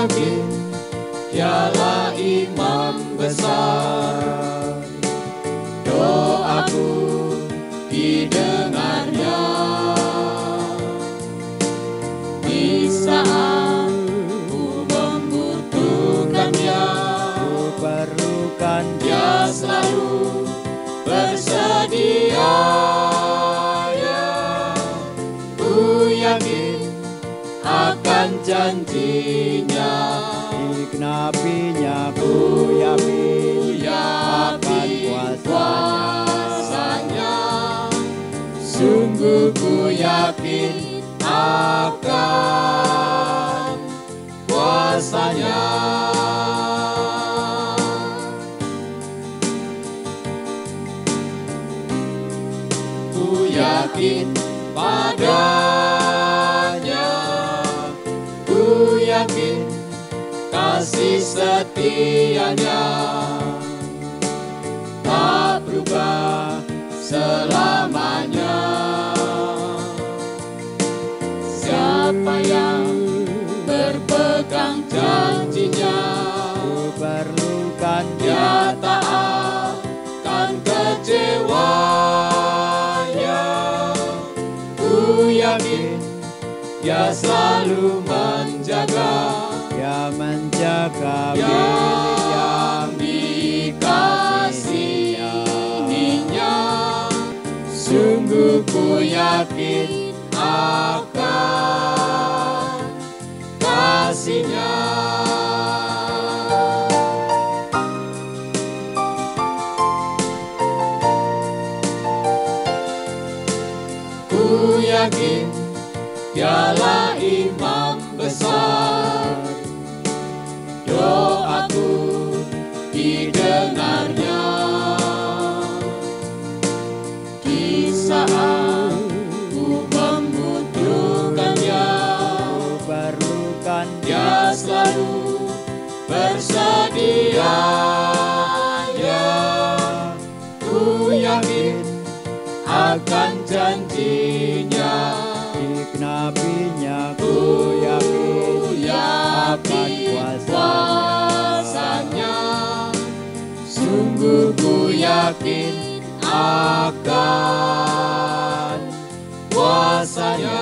yakin Dialah imam besar. Doaku didengarnya di saat ku membutuhkannya. Ku perlukan Dia selalu bersedia. Ya, ku yakin akan janjinya. Dikenapinya ku yakin akan kuasanya. Sungguh ku yakin akan kuasanya. Ku yakin padanya, ku yakin kasih setianya tak berubah selamanya. Siapa yang berpegang janjinya, Ku perlukan dia tak akan kecewa. Ya, ku yakin dia selalu menjaga. Dia menjaga milik Yang dikasihinya, sungguh ku yakin akan kasihnya. Ku yakin Dialah imam besar. Doaku didengarnya di saat ku membutuhkannya. ku perlukan Dia selalu bersedia. Ya, ku yakin akan janjinya. Dikenapinya ku yakin akan kuasanya. Sungguh ku yakin akan kuasanya.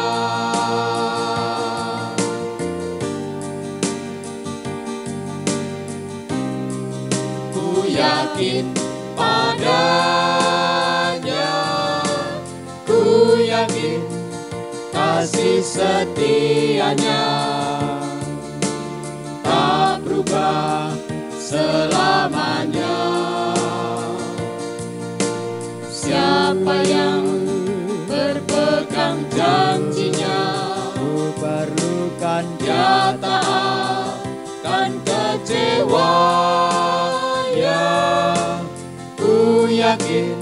Ku yakin padanya, ku yakin kasih setianya tak berubah selamanya. Siapa yang berpegang janjinya, Ku perlukan dia tak akan kecewa. Ya, ku yakin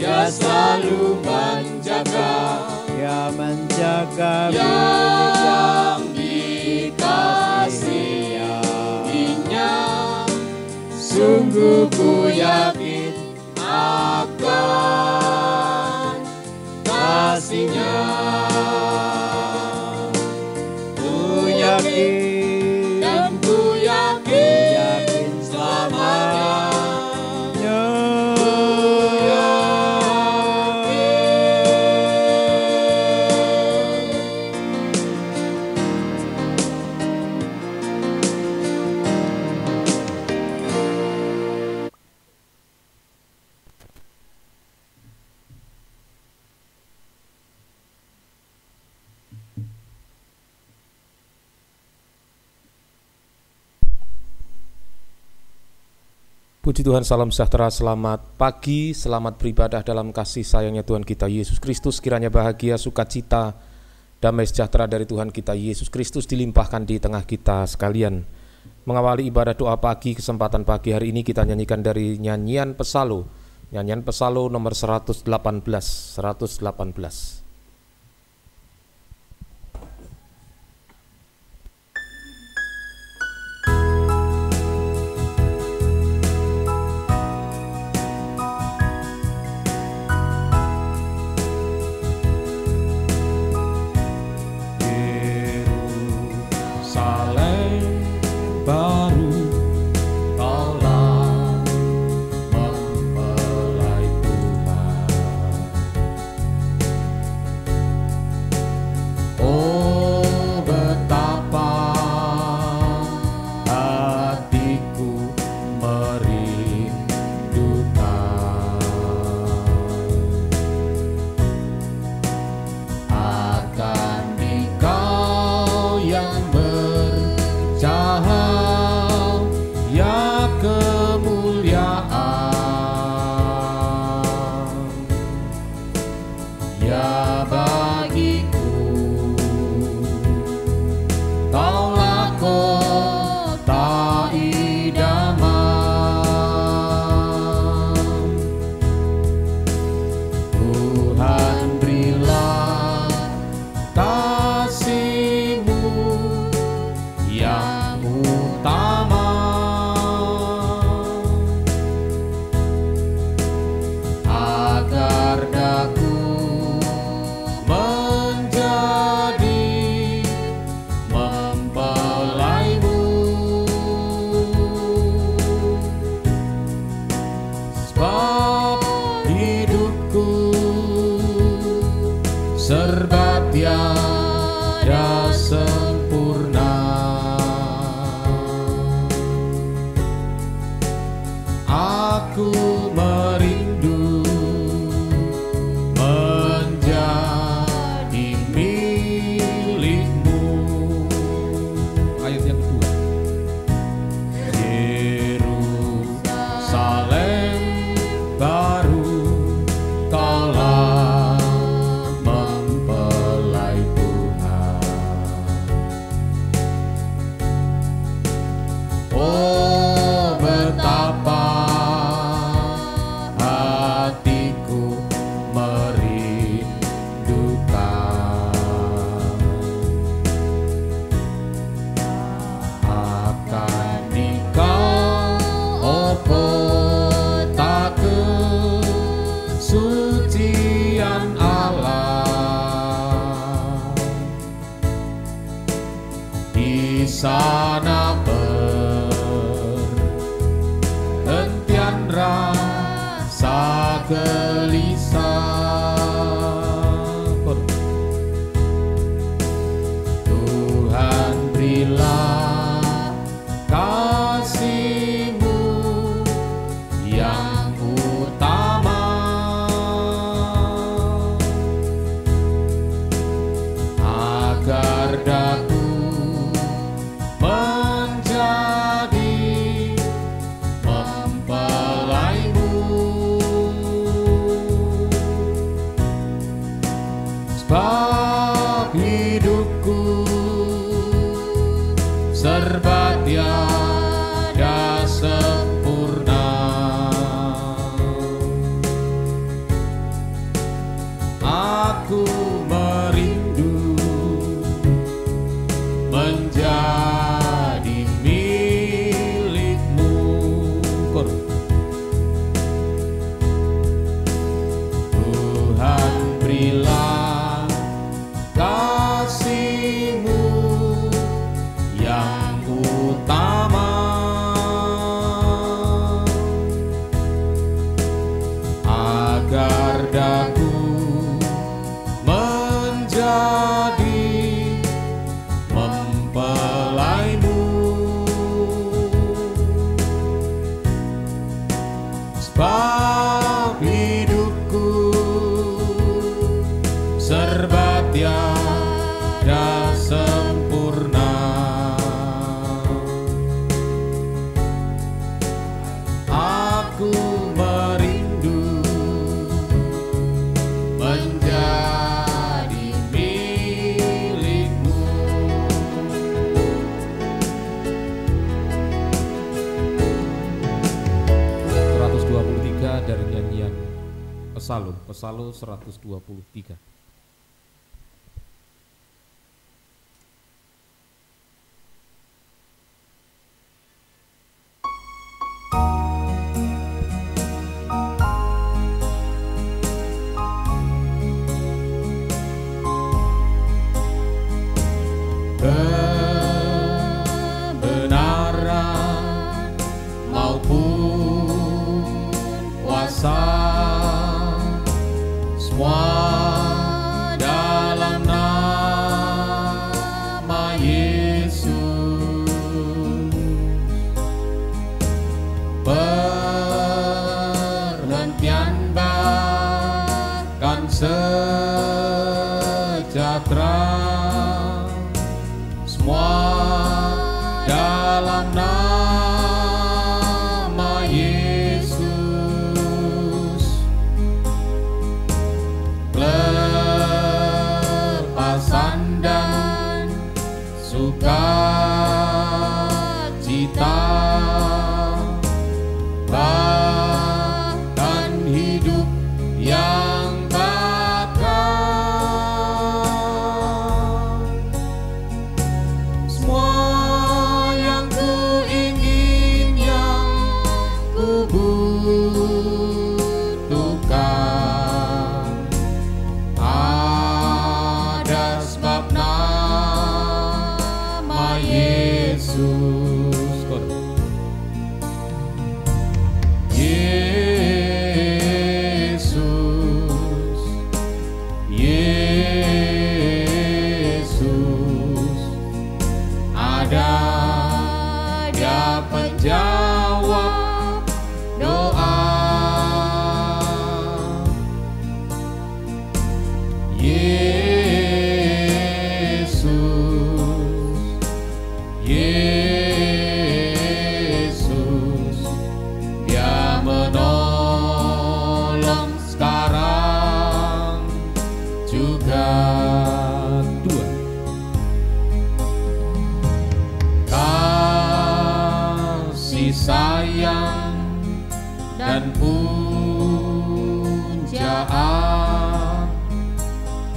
dia selalu menjaga. Dia menjaga Yang dikasihinya, sungguh ku yakin akan kasihnya. Ku yakin Dan ku yakin selamanya. Puji Tuhan, salam sejahtera, selamat pagi, selamat beribadah dalam kasih sayangnya Tuhan kita Yesus Kristus. Kiranya bahagia, sukacita, damai sejahtera dari Tuhan kita Yesus Kristus dilimpahkan di tengah kita sekalian. Mengawali ibadah doa pagi, kesempatan pagi hari ini kita nyanyikan dari nyanyian Pesalu nomor 118. Yerusalem pujian Allah. Di sana perhentian rasa gelisah. Tuhan berilah kasih-Mu yang utama, agar daku menjadi mempelai-Mu. Sebab hidupku serba tiada sempurna, aku merindu menjadi milik-Mu. Tuhan berilah kasih-Mu yang utama, agar daku menjadi mempelai-Mu. Sebab hidupku serba tiada sempurna, aku merindu menjadi milik-Mu. 123 dari nyanyian Pesalu 123. Kebenaran maupun kuasa, semua dalam nama Yesus. Perhentian bahkan sejahtera, semua dalam nama Yesus. Lepasan dan sukacita, bahkan hidup yang bakal, semua yang ku ingin, yang ku butuhkan, ada sebab nama Yesus. Yesus ada, Dia penjawab doa. Yesus, Dia menolong sekarang juga. Kasih sayang dan pujaan,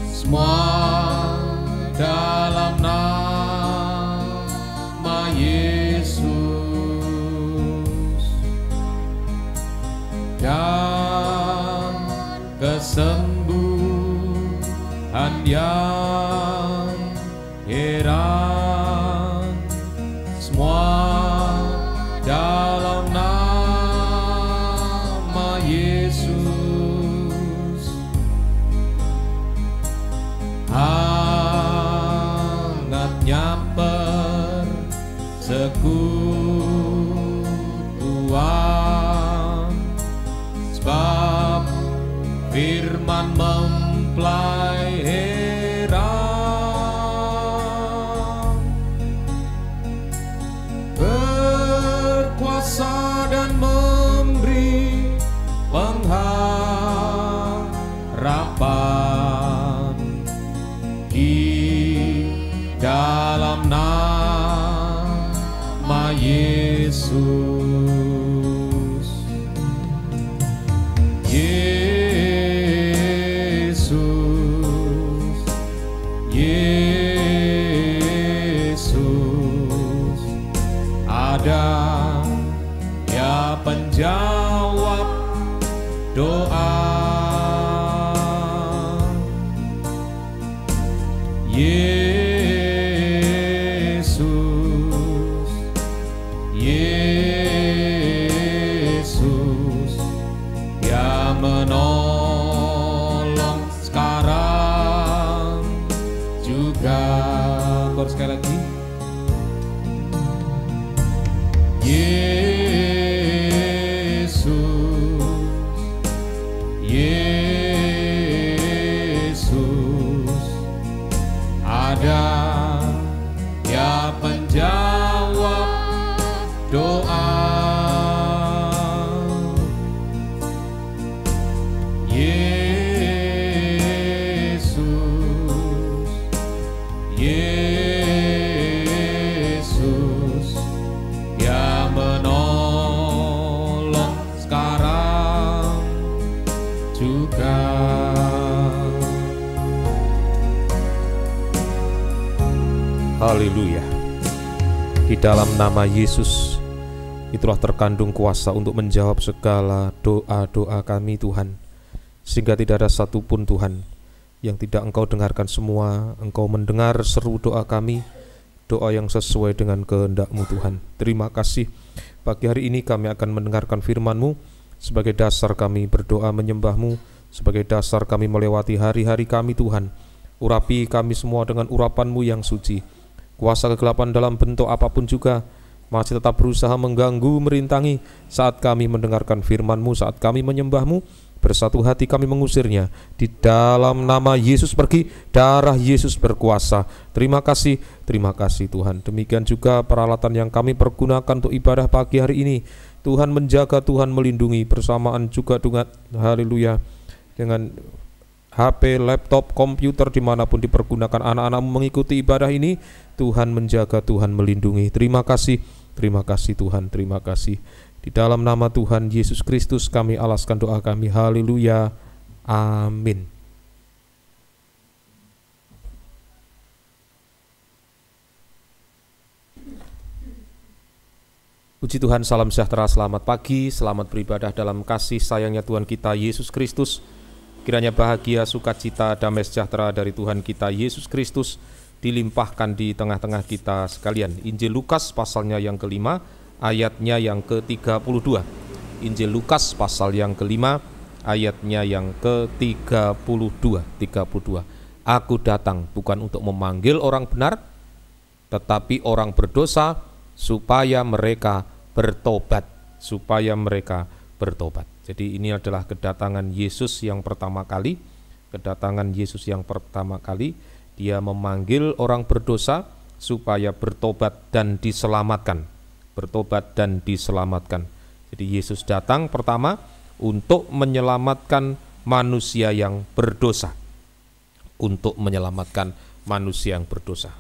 semua dalam nama Yesus. Dan kesembuhan yang heran, semua dalam nama Yesus. Hangatnya persekutuan, sebab firman mempelai heran, berkuasa dan memberi pengharapan di dalam nama Yesus. Ada ya penjawab doa, Yesus, Yesus ya menolong sekarang juga. Chorus sekali lagi. Yesus, ada ya penjawab doa, Yesus, Yesus ya menolong sekarang juga. Haleluya. Di dalam nama Yesus itulah terkandung kuasa untuk menjawab segala doa-doa kami Tuhan, sehingga tidak ada satupun Tuhan yang tidak Engkau dengarkan semua. Engkau mendengar seru doa kami, doa yang sesuai dengan kehendak-Mu Tuhan. Terima kasih. Pagi hari ini kami akan mendengarkan firman-Mu sebagai dasar kami berdoa menyembah-Mu, sebagai dasar kami melewati hari-hari kami Tuhan. Urapi kami semua dengan urapan-Mu yang suci. Kuasa kegelapan dalam bentuk apapun juga masih tetap berusaha mengganggu, merintangi saat kami mendengarkan firman-Mu, saat kami menyembah-Mu. Bersatu hati kami mengusirnya. Di dalam nama Yesus pergi, darah Yesus berkuasa. Terima kasih Tuhan. Demikian juga peralatan yang kami pergunakan untuk ibadah pagi hari ini. Tuhan menjaga, Tuhan melindungi, bersamaan juga dengan haleluya dengan HP, laptop, komputer dimanapun dipergunakan anak-anak-Mu mengikuti ibadah ini. Tuhan menjaga, Tuhan melindungi. Terima kasih Tuhan, terima kasih. Di dalam nama Tuhan Yesus Kristus kami alaskan doa kami. Haleluya, amin. Puji Tuhan, salam sejahtera, selamat pagi, selamat beribadah dalam kasih sayangnya Tuhan kita Yesus Kristus. Kiranya bahagia, sukacita, damai sejahtera dari Tuhan kita Yesus Kristus dilimpahkan di tengah-tengah kita sekalian. Injil Lukas pasalnya yang kelima, ayatnya yang ke-32. Injil Lukas pasal yang kelima, ayatnya yang ke-32. Aku datang bukan untuk memanggil orang benar, tetapi orang berdosa, supaya mereka bertobat. Jadi ini adalah kedatangan Yesus yang pertama kali. Dia memanggil orang berdosa supaya bertobat dan diselamatkan. Jadi Yesus datang pertama untuk menyelamatkan manusia yang berdosa.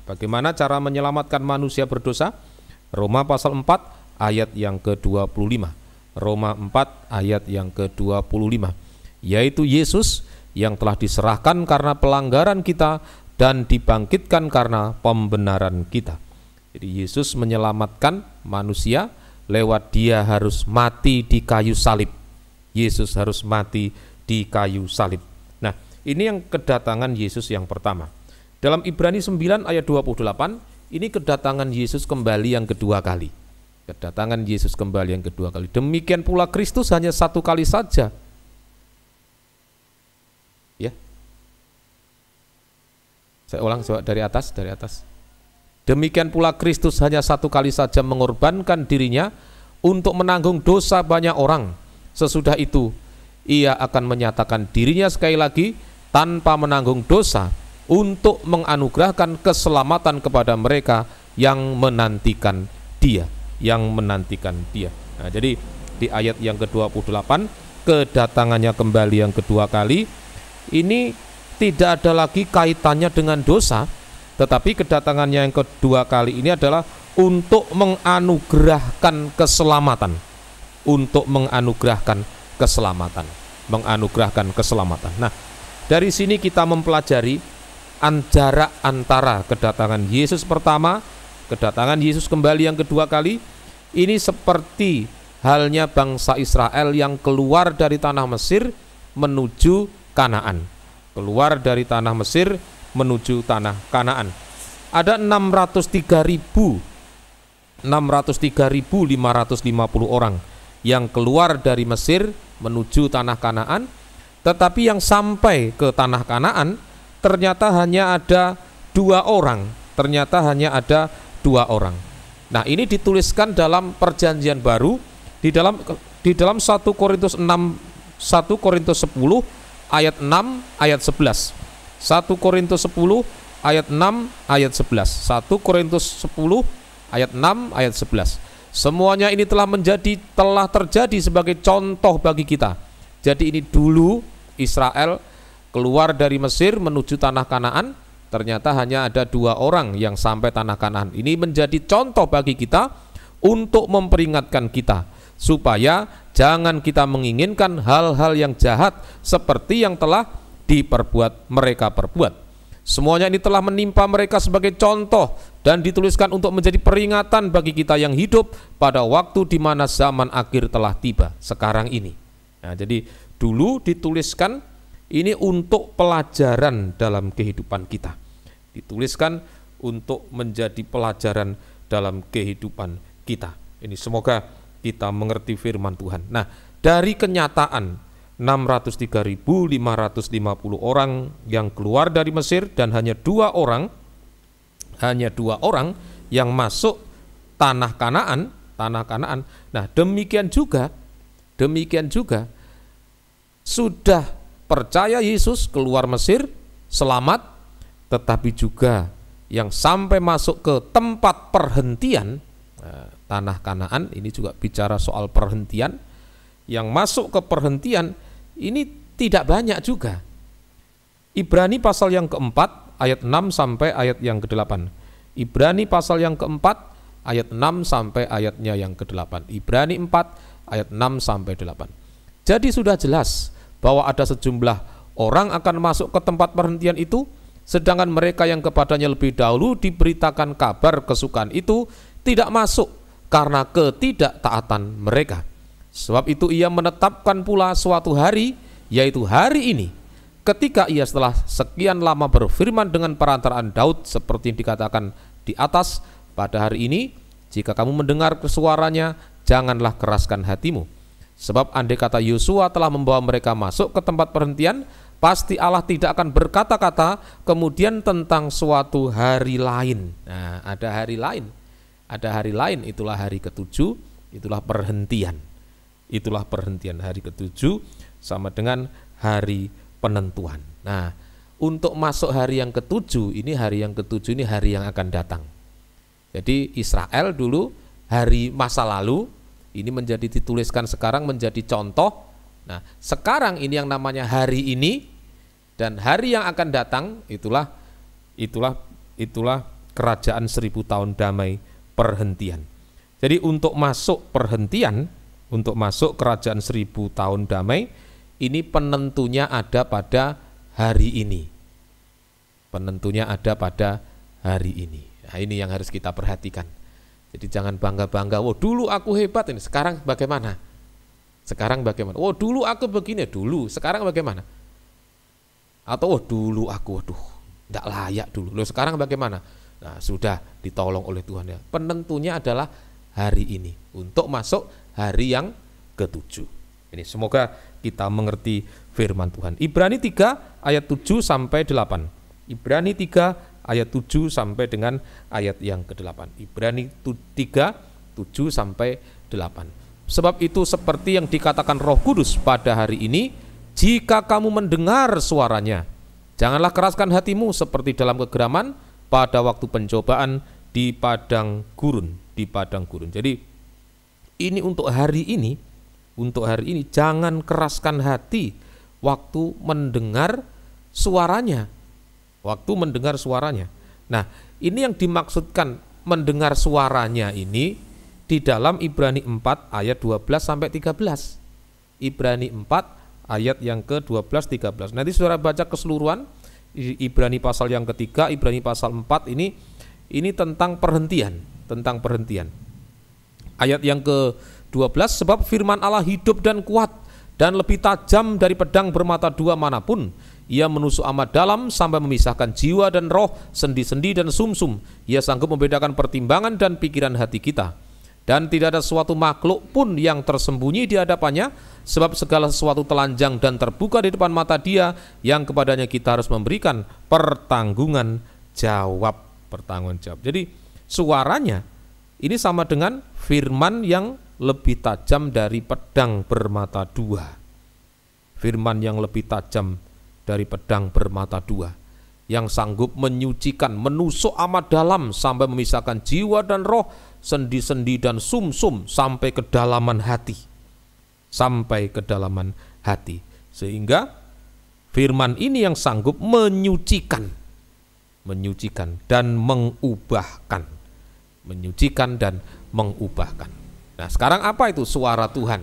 Bagaimana cara menyelamatkan manusia berdosa? Roma pasal 4 ayat yang ke-25. Roma 4 ayat yang ke-25. Yaitu Yesus yang telah diserahkan karena pelanggaran kita dan dibangkitkan karena pembenaran kita. Jadi Yesus menyelamatkan manusia lewat Dia harus mati di kayu salib. Ini yang kedatangan Yesus yang pertama. Dalam Ibrani 9 ayat 28, ini kedatangan Yesus kembali yang kedua kali. Kedatangan Yesus kembali yang kedua kali. Demikian pula Kristus hanya satu kali saja. Ya. Saya ulang coba dari atas. Demikian pula Kristus hanya satu kali saja mengorbankan dirinya untuk menanggung dosa banyak orang. Sesudah itu, ia akan menyatakan dirinya sekali lagi tanpa menanggung dosa untuk menganugerahkan keselamatan kepada mereka yang menantikan Dia, Nah, jadi di ayat yang ke-28, kedatangannya kembali yang kedua kali ini tidak ada lagi kaitannya dengan dosa, tetapi kedatangannya yang kedua kali ini adalah untuk menganugerahkan keselamatan, menganugerahkan keselamatan. Nah, dari sini kita mempelajari jarak antara kedatangan Yesus pertama, kedatangan Yesus kembali yang kedua kali. Ini seperti halnya bangsa Israel yang keluar dari tanah Mesir menuju Kanaan. Keluar dari tanah Mesir menuju tanah Kanaan. Ada 603.550 orang yang keluar dari Mesir menuju tanah Kanaan. Tetapi yang sampai ke tanah Kanaan ternyata hanya ada 2 orang. Nah, ini dituliskan dalam Perjanjian Baru di dalam 1 Korintus 10 ayat 6 ayat 11. 1 Korintus 10 ayat 6 ayat 11. 1 Korintus 10 ayat 6 ayat 11. Semuanya ini telah terjadi sebagai contoh bagi kita. Jadi ini dulu Israel keluar dari Mesir menuju tanah Kanaan, ternyata hanya ada 2 orang yang sampai tanah Kanaan. Ini menjadi contoh bagi kita untuk memperingatkan kita supaya jangan kita menginginkan hal-hal yang jahat seperti yang telah mereka perbuat. Semuanya ini telah menimpa mereka sebagai contoh dan dituliskan untuk menjadi peringatan bagi kita yang hidup pada waktu di mana zaman akhir telah tiba, sekarang ini. Nah, jadi dulu dituliskan ini untuk pelajaran dalam kehidupan kita. Dituliskan untuk menjadi pelajaran dalam kehidupan kita. Ini semoga kita mengerti firman Tuhan. Nah, dari kenyataan 603.550 orang yang keluar dari Mesir dan hanya 2 orang yang masuk tanah Kanaan. Nah, demikian juga sudah percaya Yesus keluar Mesir selamat, tetapi juga yang sampai masuk ke tempat perhentian, tanah Kanaan, ini juga bicara soal perhentian. Yang masuk ke perhentian ini tidak banyak juga. Ibrani pasal yang keempat ayat 6 sampai ayat yang ke-8. Ibrani pasal yang keempat ayat 6 sampai ayatnya yang ke-8. Ibrani 4 ayat 6 sampai 8. Jadi sudah jelas bahwa ada sejumlah orang akan masuk ke tempat perhentian itu, sedangkan mereka yang kepadanya lebih dahulu diberitakan kabar kesukaan itu tidak masuk karena ketidaktaatan mereka. Sebab itu ia menetapkan pula suatu hari, yaitu hari ini, ketika ia setelah sekian lama berfirman dengan perantaraan Daud seperti yang dikatakan di atas, pada hari ini jika kamu mendengar suaranya, janganlah keraskan hatimu. Sebab andai kata Yosua telah membawa mereka masuk ke tempat perhentian, pasti Allah tidak akan berkata-kata kemudian tentang suatu hari lain. Nah, ada hari lain, itulah hari ke-7, itulah perhentian. Hari ke-7 sama dengan hari penentuan. Nah, untuk masuk hari yang ke-7 ini hari yang akan datang. Jadi Israel dulu hari masa lalu ini menjadi dituliskan sekarang menjadi contoh. Nah, sekarang ini yang namanya hari ini dan hari yang akan datang itulah kerajaan 1000 tahun damai perhentian. Jadi untuk masuk perhentian, untuk masuk kerajaan 1000 tahun damai, ini penentunya ada pada hari ini. Nah, ini yang harus kita perhatikan. Jadi jangan bangga-bangga, "Oh, dulu aku hebat ini, sekarang bagaimana?" "Oh, dulu aku begini, dulu, sekarang bagaimana?" Atau dulu aku tidak layak dulu. Loh sekarang bagaimana? Nah, sudah ditolong oleh Tuhan ya. Penentunya adalah hari ini untuk masuk hari yang ke-7. Ini semoga kita mengerti firman Tuhan. Ibrani 3 ayat 7 sampai 8. Ibrani 3 ayat 7 sampai dengan ayat yang ke-8. Ibrani 3 7 sampai 8. Sebab itu seperti yang dikatakan Roh Kudus pada hari ini, jika kamu mendengar suaranya, janganlah keraskan hatimu seperti dalam kegeraman pada waktu pencobaan di padang gurun, Jadi ini untuk hari ini, jangan keraskan hati waktu mendengar suaranya. Nah, ini yang dimaksudkan mendengar suaranya ini di dalam Ibrani 4 ayat 12 sampai 13. Ibrani 4 ayat yang ke-12 13. Nanti saudara baca keseluruhan Ibrani pasal yang ketiga, Ibrani pasal 4 ini tentang perhentian. Ayat yang ke-12, sebab firman Allah hidup dan kuat dan lebih tajam dari pedang bermata dua manapun. Ia menusuk amat dalam sampai memisahkan jiwa dan roh, sendi-sendi dan sumsum. Ia sanggup membedakan pertimbangan dan pikiran hati kita. Dan tidak ada suatu makhluk pun yang tersembunyi di hadapannya, sebab segala sesuatu telanjang dan terbuka di depan mata Dia yang kepadanya kita harus memberikan pertanggungan jawab. Jadi suaranya ini sama dengan firman yang lebih tajam dari pedang bermata dua. Firman yang lebih tajam dari pedang bermata dua, yang sanggup menyucikan, menusuk amat dalam sampai memisahkan jiwa dan roh, sendi-sendi dan sumsum sampai kedalaman hati. Sehingga firman ini yang sanggup menyucikan dan mengubahkan. Nah, sekarang apa itu suara Tuhan?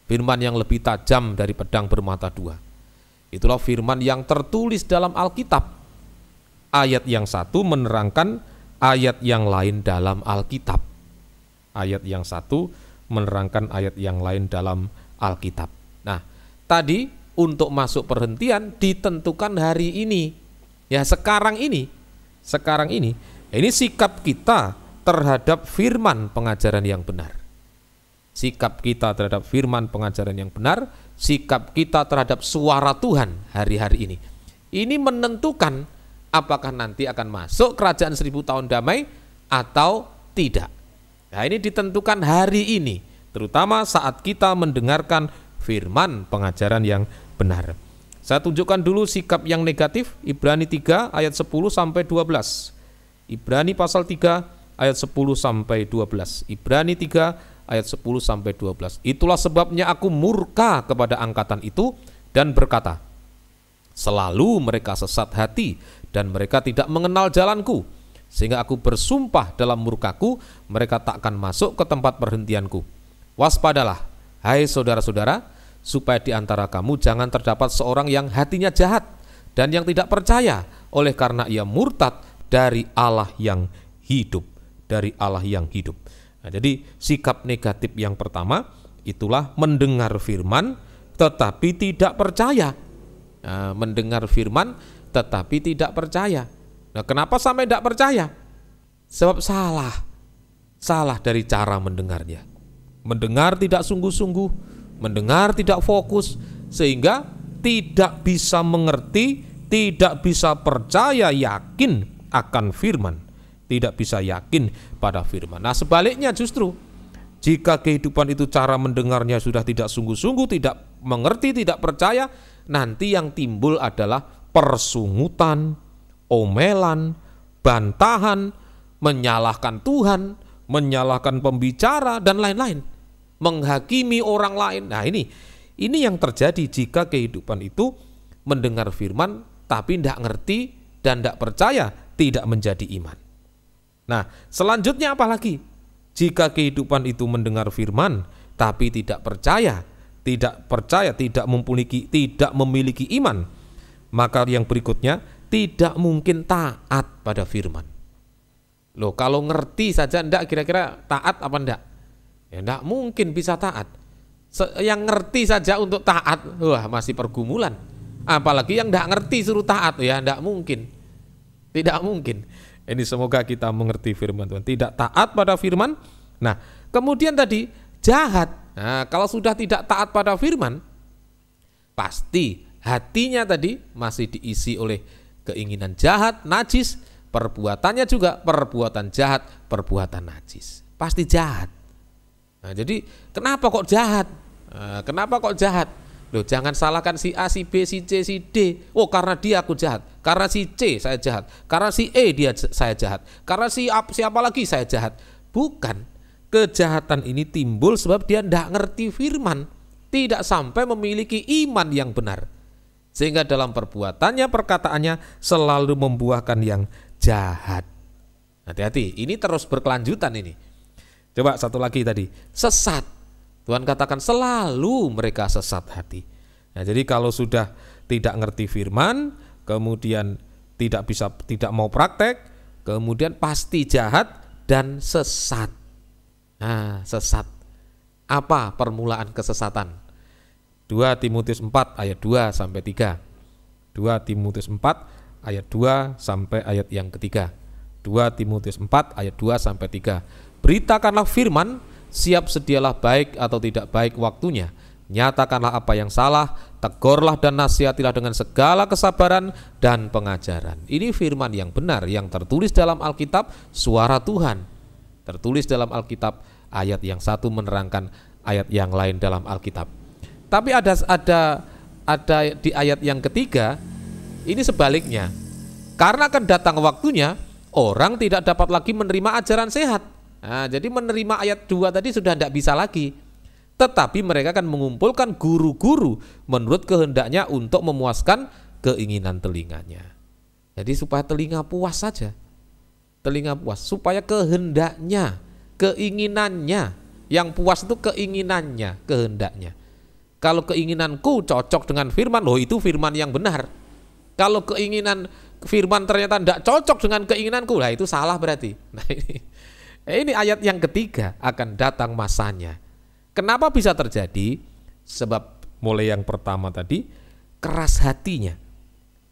Firman yang lebih tajam dari pedang bermata dua. Itulah firman yang tertulis dalam Alkitab. Ayat yang satu menerangkan ayat yang lain dalam Alkitab. Nah, tadi untuk masuk perhentian ditentukan hari ini. Ya, sekarang ini. Ini sikap kita terhadap firman pengajaran yang benar. Sikap kita terhadap suara Tuhan hari-hari ini. Ini menentukan apakah nanti akan masuk kerajaan 1000 tahun damai atau tidak. Nah, ini ditentukan hari ini, terutama saat kita mendengarkan firman pengajaran yang benar. Saya tunjukkan dulu sikap yang negatif, Ibrani 3 ayat 10 sampai 12. Ibrani pasal 3 ayat 10 sampai 12. Ibrani 3 ayat 10 sampai 12. Itulah sebabnya aku murka kepada angkatan itu dan berkata, selalu mereka sesat hati dan mereka tidak mengenal jalanku, sehingga aku bersumpah dalam murkaku, mereka takkan masuk ke tempat perhentianku. Waspadalah, hai saudara-saudara, supaya di antara kamu jangan terdapat seorang yang hatinya jahat dan yang tidak percaya, oleh karena ia murtad dari Allah yang hidup. Nah, jadi sikap negatif yang pertama itulah mendengar firman tetapi tidak percaya. Nah, kenapa sampai tidak percaya? Sebab salah dari cara mendengarnya. Mendengar tidak sungguh-sungguh, mendengar tidak fokus, sehingga tidak bisa mengerti, tidak bisa percaya yakin akan firman, tidak bisa yakin pada firman. Nah, sebaliknya justru jika kehidupan itu cara mendengarnya sudah tidak sungguh-sungguh, tidak mengerti, tidak percaya, nanti yang timbul adalah persungutan, omelan, bantahan, menyalahkan Tuhan, menyalahkan pembicara dan lain-lain, menghakimi orang lain. Nah, ini yang terjadi jika kehidupan itu mendengar firman tapi tidak ngerti dan tidak percaya, tidak menjadi iman. Nah, selanjutnya apa lagi? Jika kehidupan itu mendengar firman tapi tidak percaya, tidak memiliki iman, maka yang berikutnya tidak mungkin taat pada firman. Loh, kalau ngerti saja enggak, kira-kira taat apa enggak? Ya enggak mungkin bisa taat. Yang ngerti saja untuk taat, wah masih pergumulan. Apalagi yang tidak ngerti suruh taat, ya tidak mungkin. Tidak mungkin. Ini semoga kita mengerti firman Tuhan. Tidak taat pada firman. Nah, kemudian tadi jahat. Nah, kalau sudah tidak taat pada firman, pasti hatinya tadi masih diisi oleh keinginan jahat, najis, perbuatannya juga perbuatan jahat, perbuatan najis. Pasti jahat. Nah, jadi kenapa kok jahat? Kenapa kok jahat? Loh, jangan salahkan si A, si B, si C, si D. Oh, karena dia aku jahat. Karena si C saya jahat. Karena si E saya jahat. Karena siapa lagi saya jahat. Bukan. Kejahatan ini timbul sebab dia tidak ngerti firman. Tidak sampai memiliki iman yang benar. Sehingga dalam perbuatannya, perkataannya selalu membuahkan yang jahat. Hati-hati, ini terus berkelanjutan ini. Coba satu lagi tadi, sesat. Tuhan katakan selalu mereka sesat hati. Nah, jadi kalau sudah tidak ngerti firman, kemudian tidak mau praktek, kemudian pasti jahat dan sesat. Nah, sesat. Apa permulaan kesesatan? 2 Timotius 4 ayat 2 sampai 3. 2 Timotius 4 ayat 2 sampai ayat yang ketiga. 2 Timotius 4 ayat 2 sampai 3. Beritakanlah firman, siap sedialah baik atau tidak baik waktunya. Nyatakanlah apa yang salah, tegurlah dan nasihatilah dengan segala kesabaran dan pengajaran. Ini firman yang benar yang tertulis dalam Alkitab, suara Tuhan. Tertulis dalam Alkitab, ayat yang satu menerangkan ayat yang lain dalam Alkitab. Tapi ada di ayat yang ketiga, ini sebaliknya. Karena akan datang waktunya, orang tidak dapat lagi menerima ajaran sehat. Nah, jadi menerima ayat 2 tadi sudah tidak bisa lagi. Tetapi mereka akan mengumpulkan guru-guru menurut kehendaknya untuk memuaskan keinginan telinganya. Jadi supaya telinga puas saja. Telinga puas, supaya kehendaknya, keinginannya. Yang puas itu keinginannya, kehendaknya. Kalau keinginanku cocok dengan firman, loh itu firman yang benar. Kalau keinginan firman ternyata tidak cocok dengan keinginanku, lah itu salah berarti. Nah, ini ayat yang ketiga, akan datang masanya. Kenapa bisa terjadi? Sebab mulai yang pertama tadi, keras hatinya.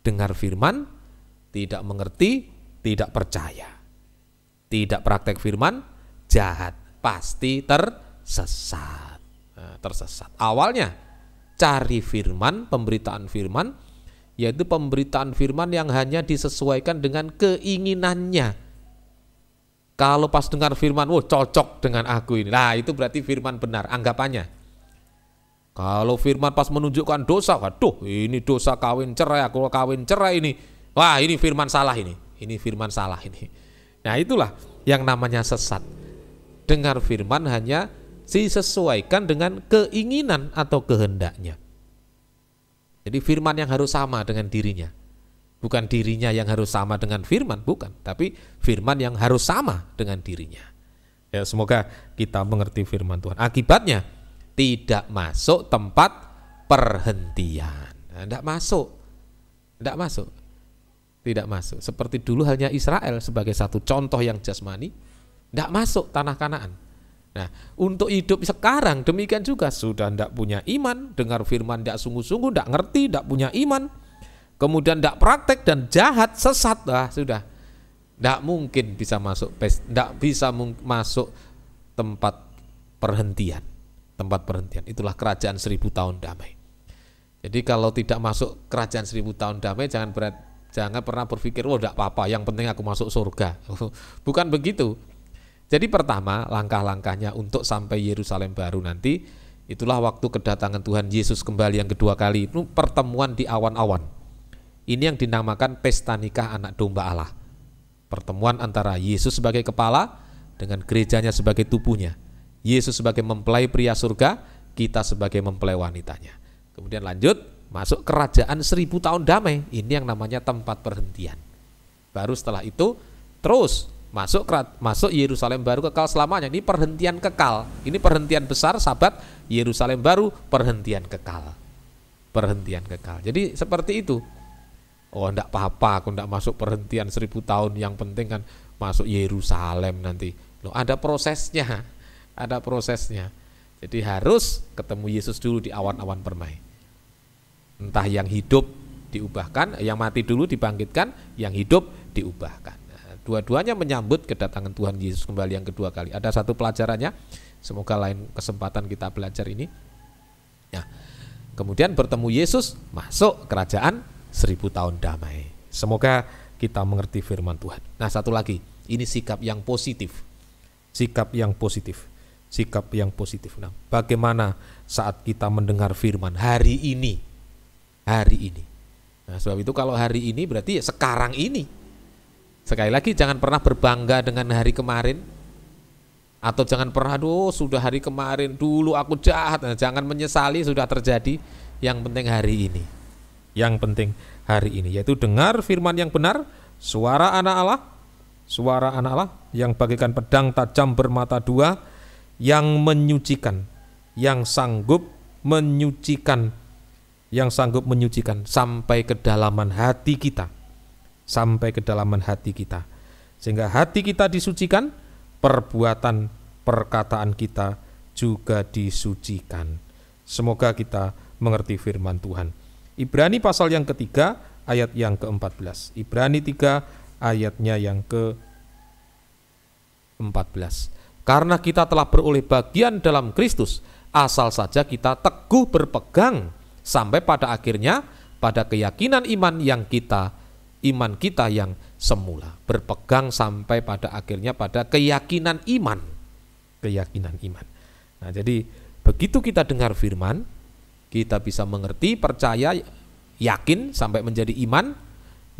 Dengar firman, tidak mengerti, tidak percaya. Tidak praktek firman, jahat. Pasti tersesat. Nah, tersesat. Awalnya cari firman, pemberitaan firman, yaitu pemberitaan firman yang hanya disesuaikan dengan keinginannya. Kalau pas dengar firman, cocok dengan aku ini. Nah, itu berarti firman benar, anggapannya. Kalau firman pas menunjukkan dosa, waduh, ini dosa kawin cerai, aku kawin cerai ini. Wah, ini firman salah ini. Ini firman salah ini. Nah, itulah yang namanya sesat. Dengar firman hanya disesuaikan dengan keinginan atau kehendaknya. Jadi firman yang harus sama dengan dirinya. Bukan dirinya yang harus sama dengan firman, bukan. Tapi firman yang harus sama dengan dirinya. Ya, semoga kita mengerti firman Tuhan. Akibatnya tidak masuk tempat perhentian. Nah, tidak masuk. Tidak masuk. Tidak masuk. Seperti dulu halnya Israel sebagai satu contoh yang jasmani. Tidak masuk tanah Kanaan. Nah, untuk hidup sekarang demikian juga. Sudah tidak punya iman, dengar firman tidak sungguh-sungguh, tidak ngerti, tidak punya iman. Kemudian tidak praktek dan jahat, sesat, sudah tidak mungkin bisa masuk, tidak bisa masuk tempat perhentian. Tempat perhentian itulah kerajaan 1000 tahun damai. Jadi kalau tidak masuk kerajaan 1000 tahun damai, jangan pernah berpikir, tidak apa-apa, yang penting aku masuk surga. Bukan begitu. Jadi pertama, langkah-langkahnya untuk sampai Yerusalem baru nanti, itulah waktu kedatangan Tuhan Yesus kembali yang kedua kali. Itu pertemuan di awan-awan. Ini yang dinamakan pesta nikah anak domba Allah. Pertemuan antara Yesus sebagai kepala dengan gerejanya sebagai tubuhnya. Yesus sebagai mempelai pria surga, kita sebagai mempelai wanitanya. Kemudian lanjut, masuk kerajaan 1000 tahun damai. Ini yang namanya tempat perhentian. Baru setelah itu, terus masuk Yerusalem baru kekal selamanya. Ini perhentian kekal. Ini perhentian besar, sahabat. Yerusalem baru, perhentian kekal. Perhentian kekal. Jadi seperti itu. Oh, enggak apa-apa, aku enggak masuk perhentian 1000 tahun, yang penting kan masuk Yerusalem nanti. Loh, ada prosesnya. Ada prosesnya. Jadi harus ketemu Yesus dulu di awan-awan permai. Entah yang hidup diubahkan, yang mati dulu dibangkitkan, yang hidup diubahkan. Nah, dua-duanya menyambut kedatangan Tuhan Yesus kembali yang kedua kali. Ada satu pelajarannya, semoga lain kesempatan kita belajar ini. Nah, kemudian bertemu Yesus, masuk kerajaan 1000 tahun damai. Semoga kita mengerti firman Tuhan. Nah, satu lagi, ini sikap yang positif. Sikap yang positif. Sikap yang positif. Nah, bagaimana saat kita mendengar firman hari ini? Hari ini. Nah, sebab itu kalau hari ini berarti ya sekarang ini. Sekali lagi, jangan pernah berbangga dengan hari kemarin. Atau jangan pernah, sudah hari kemarin, dulu aku jahat. Nah, jangan menyesali sudah terjadi. Yang penting hari ini. Yang penting hari ini, yaitu dengar firman yang benar, suara anak Allah, suara anak Allah yang bagaikan pedang tajam bermata dua, yang menyucikan, yang sanggup menyucikan, sampai kedalaman hati kita, sampai kedalaman hati kita, sehingga hati kita disucikan, perbuatan perkataan kita juga disucikan. Semoga kita mengerti firman Tuhan. Ibrani pasal yang ketiga ayat yang ke-14. Ibrani 3 ayatnya yang ke-14. Karena kita telah beroleh bagian dalam Kristus, asal saja kita teguh berpegang sampai pada akhirnya pada keyakinan iman kita yang semula. Berpegang sampai pada akhirnya pada keyakinan iman. Nah, jadi begitu kita dengar firman, kita bisa mengerti, percaya, yakin sampai menjadi iman.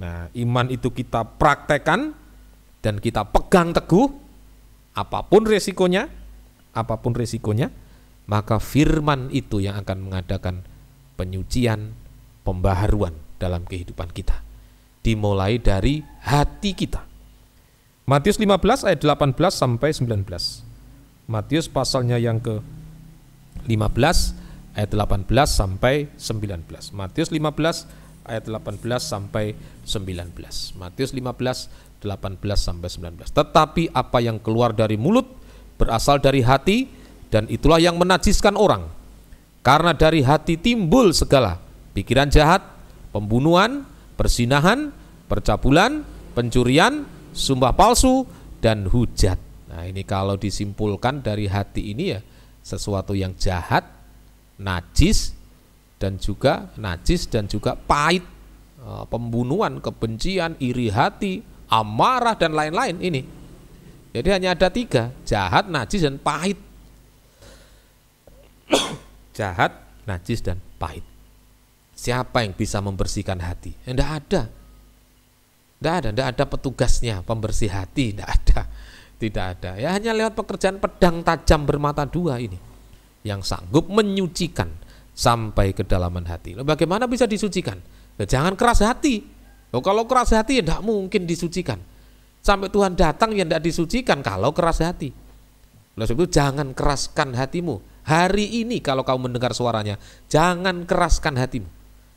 Nah, iman itu kita praktekkan dan kita pegang teguh. Apapun resikonya, maka firman itu yang akan mengadakan penyucian, pembaharuan dalam kehidupan kita. Dimulai dari hati kita. Matius 15 ayat 18 sampai 19. Matius pasalnya yang ke-15 ayat 18 sampai 19. Matius 15 ayat 18 sampai 19. Matius 15 18 sampai 19. Tetapi apa yang keluar dari mulut berasal dari hati, dan itulah yang menajiskan orang. Karena dari hati timbul segala pikiran jahat, pembunuhan, perzinahan, percabulan, pencurian, sumpah palsu, dan hujat. Nah, ini kalau disimpulkan dari hati ini ya sesuatu yang jahat, najis dan juga pahit, pembunuhan, kebencian, iri hati, amarah dan lain-lain ini. Jadi hanya ada 3, jahat, najis, dan pahit. Jahat, najis, dan pahit. Siapa yang bisa membersihkan hati? Tidak ada. Tidak ada petugasnya pembersih hati, tidak ada. Ya hanya lewat pekerjaan pedang tajam bermata dua ini yang sanggup menyucikan sampai kedalaman hati. Lalu bagaimana bisa disucikan? Jangan keras hati. Kalau keras hati ya tidak mungkin disucikan. Sampai Tuhan datang ya tidak disucikan kalau keras hati. Oleh sebab itu jangan keraskan hatimu. Hari ini kalau kamu mendengar suaranya, jangan keraskan hatimu.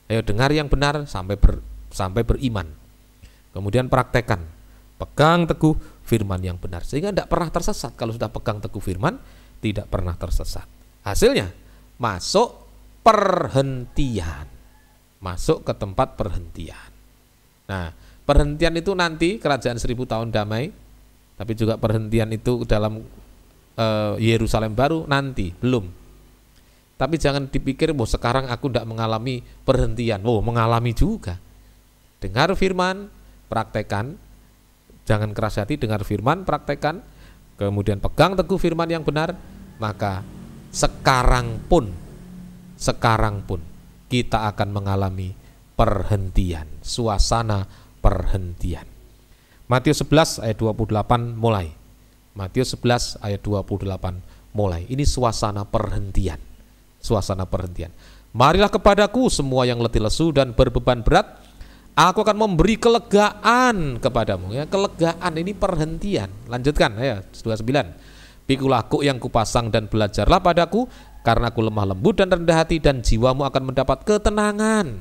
Ayo dengar yang benar sampai beriman. Kemudian praktekkan. Pegang teguh firman yang benar. Sehingga tidak pernah tersesat. Kalau sudah pegang teguh firman, tidak pernah tersesat. Hasilnya, masuk perhentian. Masuk ke tempat perhentian. Nah, perhentian itu nanti kerajaan 1000 tahun damai, tapi juga perhentian itu dalam Yerusalem baru nanti, belum. Tapi jangan dipikir, sekarang aku tidak mengalami perhentian. Mengalami juga. Dengar firman, praktekkan. Jangan keras hati, dengar firman, praktekkan. Kemudian pegang teguh firman yang benar, maka sekarang pun kita akan mengalami perhentian, suasana perhentian. Matius 11 ayat 28 mulai. Matius 11 ayat 28 mulai. Ini suasana perhentian. Suasana perhentian. Marilah kepadaku semua yang letih lesu dan berbeban berat, aku akan memberi kelegaan kepadamu. Ya, kelegaan ini perhentian. Lanjutkan ya, 29. Pikulah kuk yang kupasang dan belajarlah padaku, karena aku lemah lembut dan rendah hati, dan jiwamu akan mendapat ketenangan.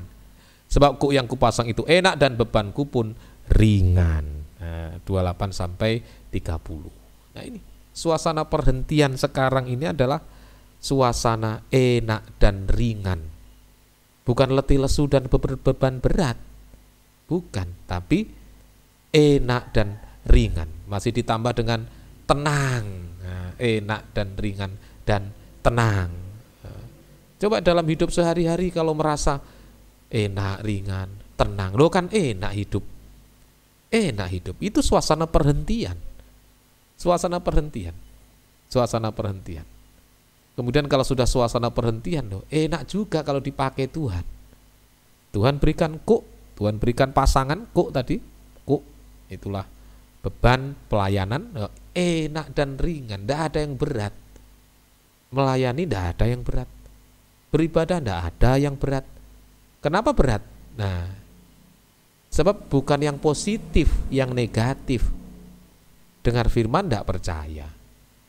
Sebab kuk yang kupasang itu enak dan bebanku pun ringan. 28 sampai 30. Nah, ini suasana perhentian sekarang ini adalah suasana enak dan ringan. Bukan letih lesu dan beban berat. Bukan, tapi enak dan ringan. Masih ditambah dengan tenang. Nah, enak dan ringan dan tenang. Coba dalam hidup sehari-hari kalau merasa enak, ringan, tenang, lo kan enak hidup. Enak hidup, itu suasana perhentian. Suasana perhentian. Suasana perhentian. Kemudian kalau sudah suasana perhentian, loh, enak juga kalau dipakai Tuhan. Tuhan berikan kuk, Tuhan berikan pasangan kuk tadi, kuk, itulah beban pelayanan, loh, enak dan ringan, tidak ada yang berat. Melayani tidak ada yang berat. Beribadah tidak ada yang berat. Kenapa berat? Nah, sebab bukan yang positif, yang negatif. Dengar firman tidak percaya,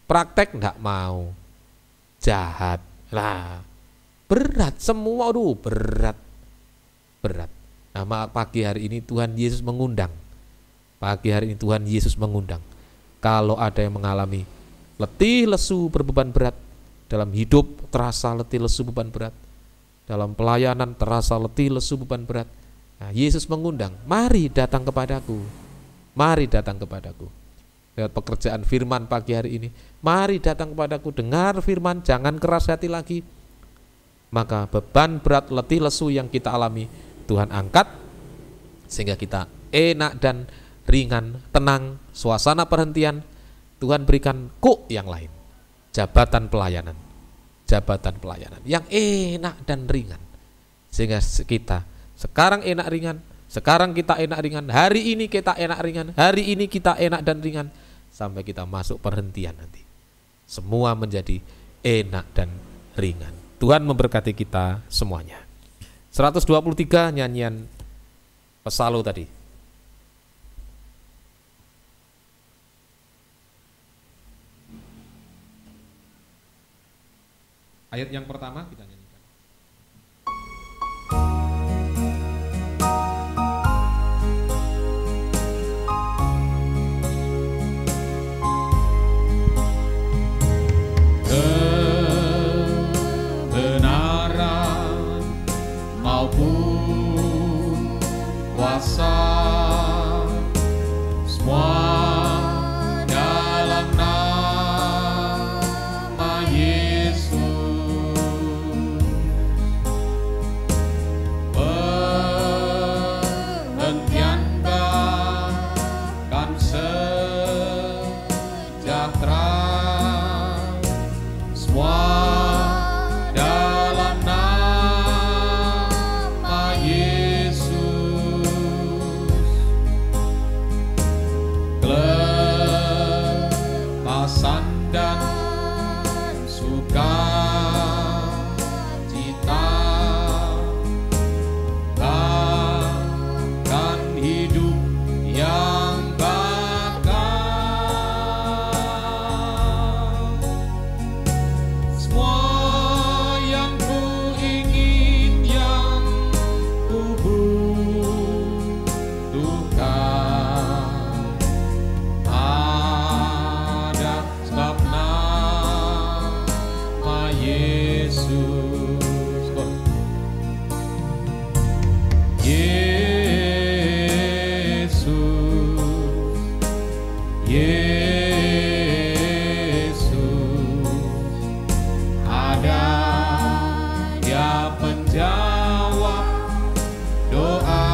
praktek tidak mau, jahat. Nah, berat semua, berat. Nah, pagi hari ini Tuhan Yesus mengundang. Pagi hari ini Tuhan Yesus mengundang. Kalau ada yang mengalami letih lesu berbeban berat, dalam hidup terasa letih lesu beban berat, dalam pelayanan terasa letih lesu beban berat, nah, Yesus mengundang, mari datang kepadaku. Mari datang kepadaku. Lewat pekerjaan firman pagi hari ini, mari datang kepadaku, dengar firman, jangan keras hati lagi. Maka beban berat letih lesu yang kita alami Tuhan angkat, sehingga kita enak dan ringan, tenang, suasana perhentian. Tuhan berikan kuk yang lain, jabatan pelayanan yang enak dan ringan, sehingga kita sekarang enak ringan, sekarang kita enak ringan, hari ini kita enak ringan, hari ini kita enak dan ringan, sampai kita masuk perhentian nanti. Semua menjadi enak dan ringan. Tuhan memberkati kita semuanya. 123 nyanyian pesalu tadi. Ayat yang pertama kita nyanyikan. Kebenaran maupun kuasa semua dalam nama Yesus. Perhentian bahkan sejahtera semua dalam nama Yesus. Kelepasan dan sukacita akan hidup yang bakal. Semua yang ku ingin, yang ku butuhkan, ada sebab nama Yesus. Yesus ada, Dia penjawab doa.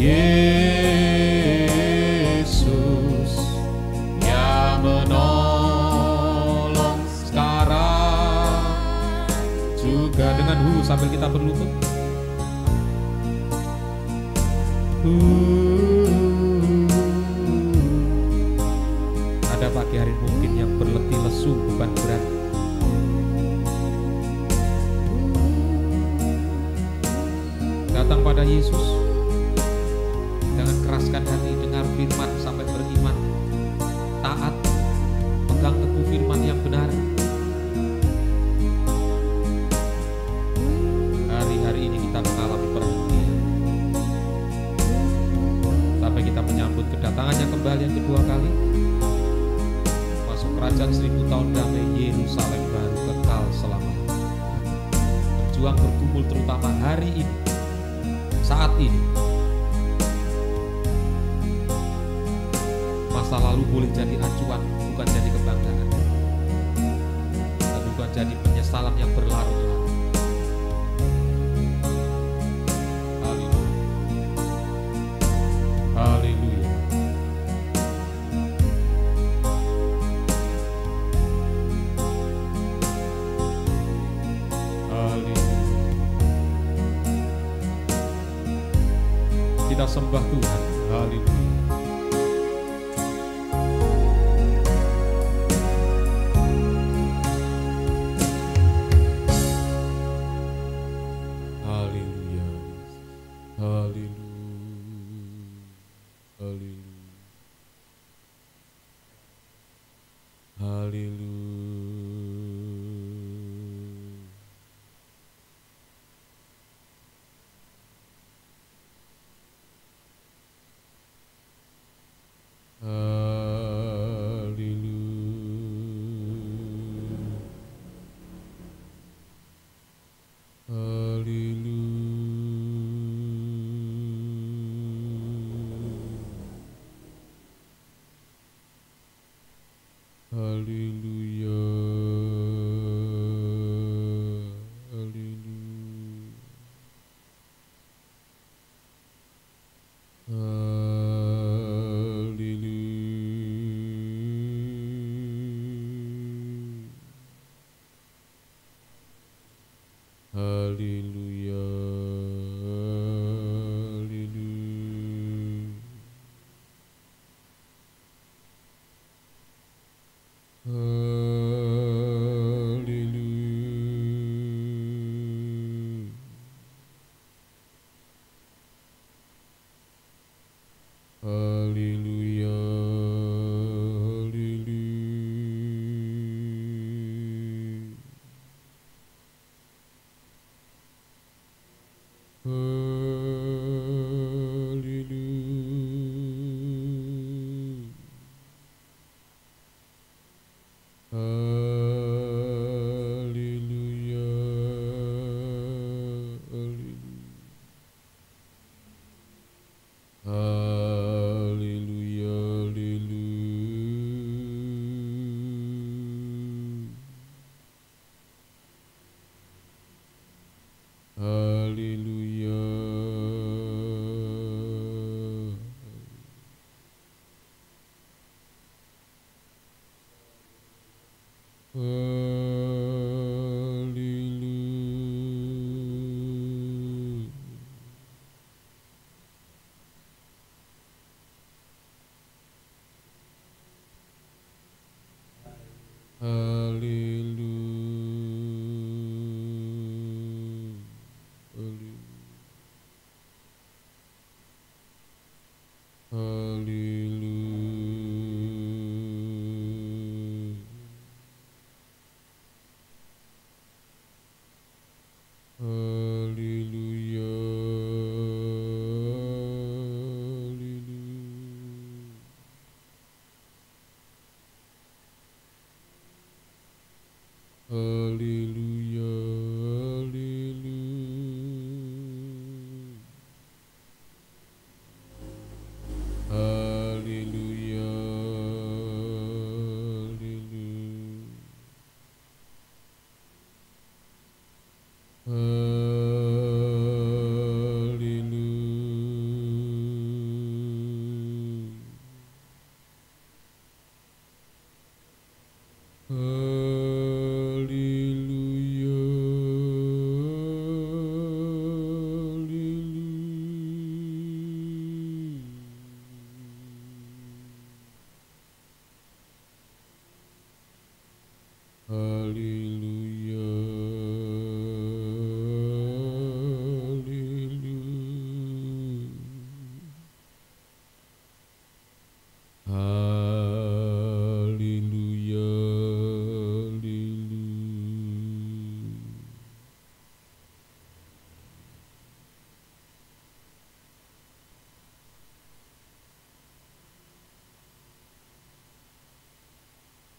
Yesus yang menolong sekarang juga. Dengan sambil kita berlutut. Ada pagi hari mungkin yang berletih lesu beban berat. Datang pada Yesus. Jangan keraskan hati, dengar firman sampai beriman. Taat, pegang teguh firman yang benar. Hari-hari ini kita mengalami perhentian sampai kita menyambut kedatangannya kembali yang kedua. dalam 1000 tahun damai Yerusalem baru kekal selamanya. Berjuang bergumul terutama hari ini, saat ini. Masa lalu boleh jadi acuan, bukan jadi kebanggaan, dan bukan jadi penyesalan yang berlarut-larut. Haleluya. Haleluya. Kita sembah Tuhan. Haleluya. Haleluya. Haleluya.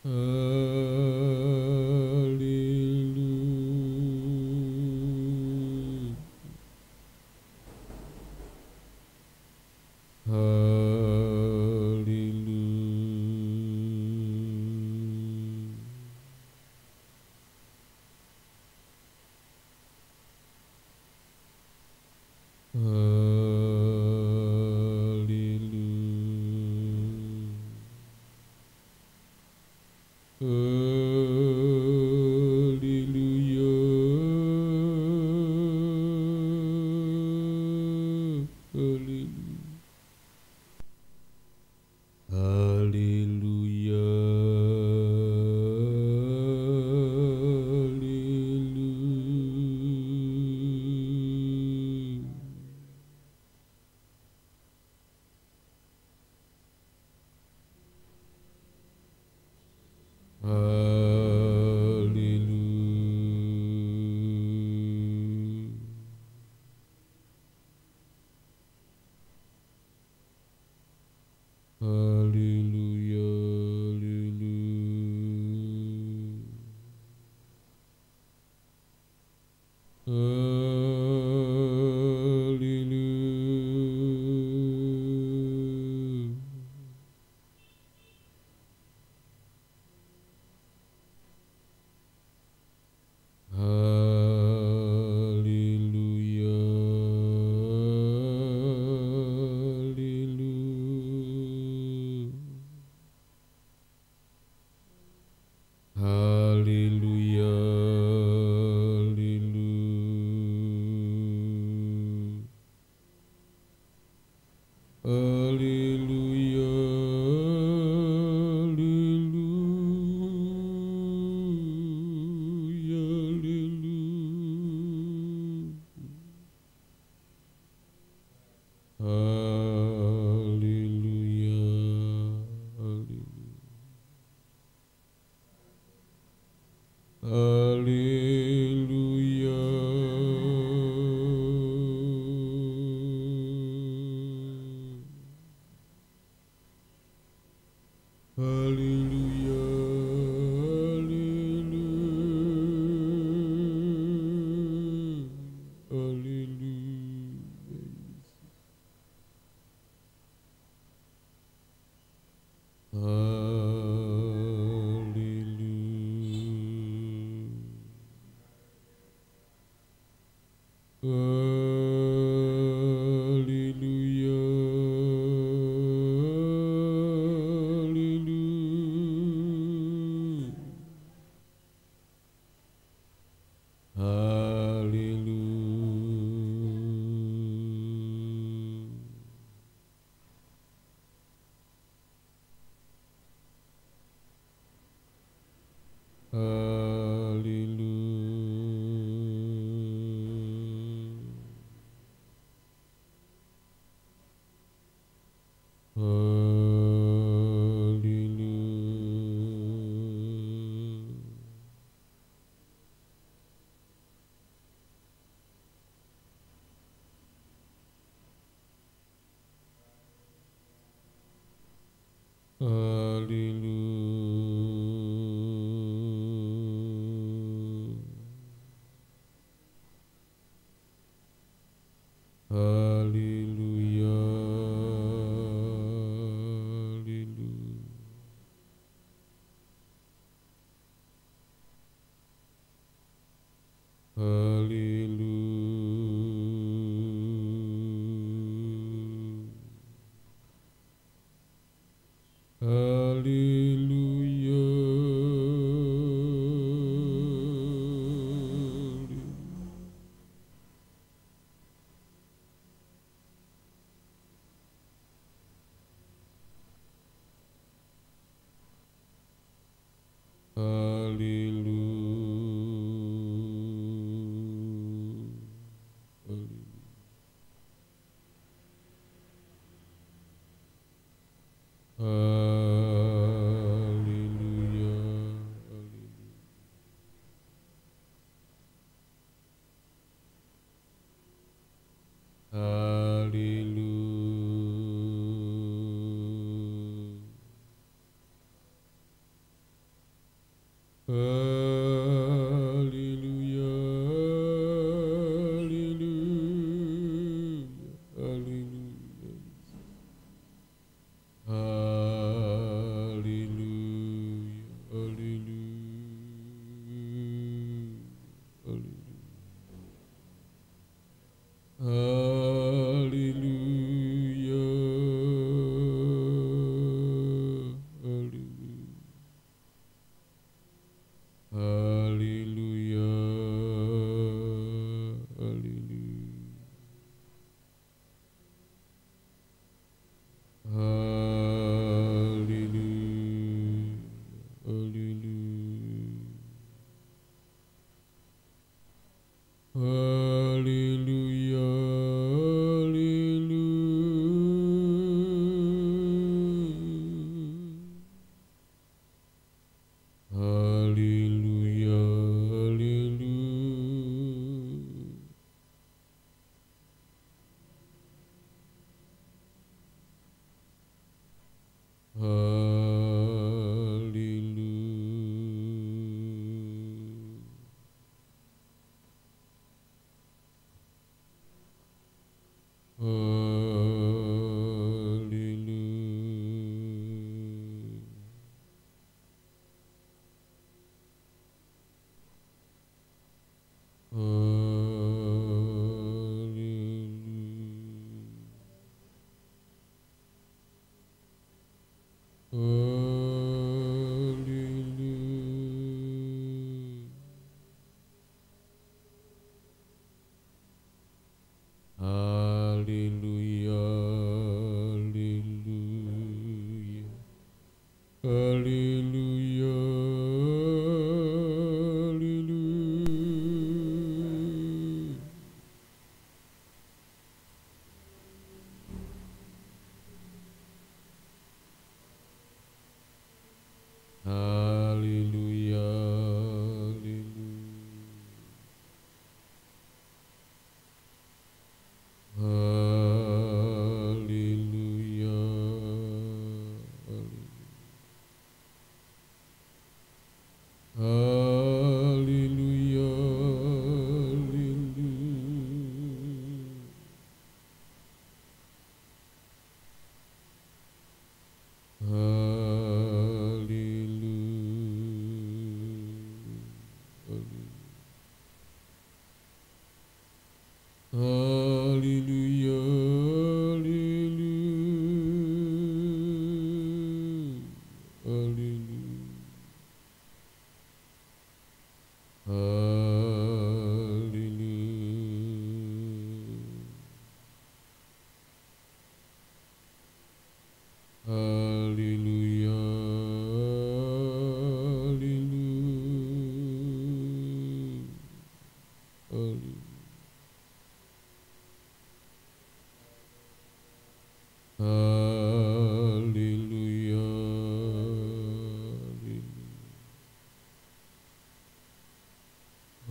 Haleluya. Haleluya. Haleluya.